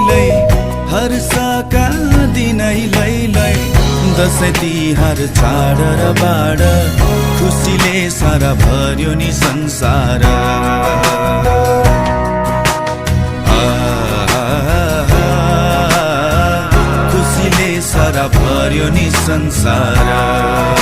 लै हर्षका दिनै लै दसैँ तिहार चाड र बाड खुसीले सारा भर्यो नि संसार खुसीले सारा भर्यो नि संसार